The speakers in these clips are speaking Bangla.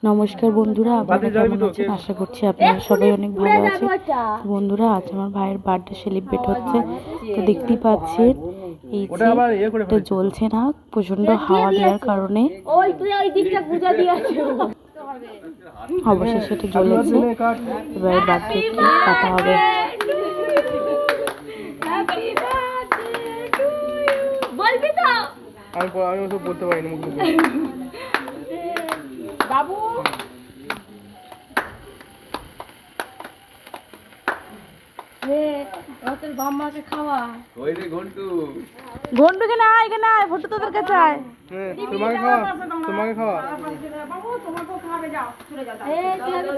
নমস্কার বন্ধুরা, আপনারা কেমন আছেন? আশা করছি আপনারা সবাই অনেক ভালো আছেন। বন্ধুরা, আজ আমার ভাইয়ের বার্থডে সেলিব্রেট হচ্ছে। তো দেখতেই পাচ্ছেন এই যে জ্বলছে না, প্রচন্ড হাওয়া দেওয়ার কারণে অবশেষে সেটা জ্বলেছে। এবার বার্থডে কেক কাটা হবে। আমি ওসব বলতে পারিনি মুখ দিয়ে বাবু তোর বাম্মাকে খাওয়া ঘন্টুকে না এখানে আয়, ফটো তোদের কাছে আয়। তোমাকে খাওয়া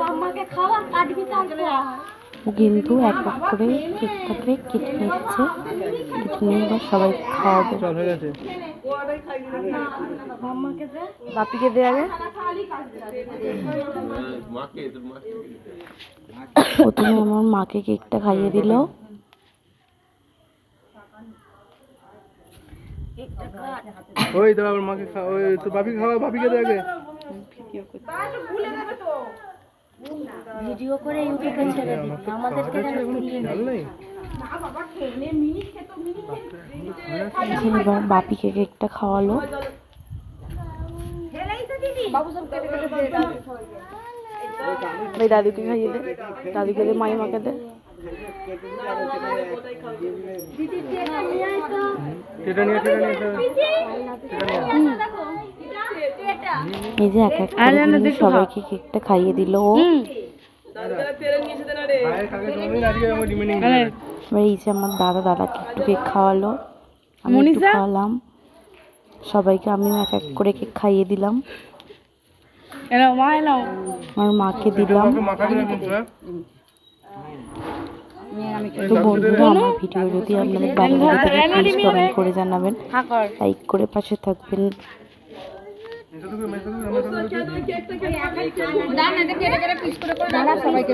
বাম্মাকে খাওয়া কাটবি তারপর ও কিন্তু এক এক করে কেকটাকে কেটে নিচ্ছে, কেটে নিয়ে এবার সবাই খাওয়াবে। চল হয়ে গেছে। বাপিকে দে আগে। প্রথমে আমার মাকে কেকটা খাইয়ে দিল। ওই দাঁড়া, আমার মাকে খাওয়া, ওই তো বাপিকে খাওয়া, বাপিকে দে আগে। ভিডিও করে ইউটিউবে ছেড়ে দিবি, আমাদেরকে যেন তুলিয়ে নেই। এবার বাপিকে কেকটা খাওয়ালো। এই দাদুকে খাইয়ে দে, দাদুকে দে, মাইমাকে দে। এই যে এক এক করে সবাইকে কেকটা খাইয়ে দিল ও। এই যে আমার দাদাকে একটু কেক খাওয়ালো, আমি একটু খাওয়ালাম সবাইকে। আমিও এক এক করে কেক খাইয়ে দিলাম। আমার মাকে দিলাম। তো বন্ধুরা, আমার ভিডিও যদি আপনাদের ভালো লাগে থাকে প্লিজ কমেন্ট করে জানাবেন, লাইক করে পাশে থাকবেন। সবাইকে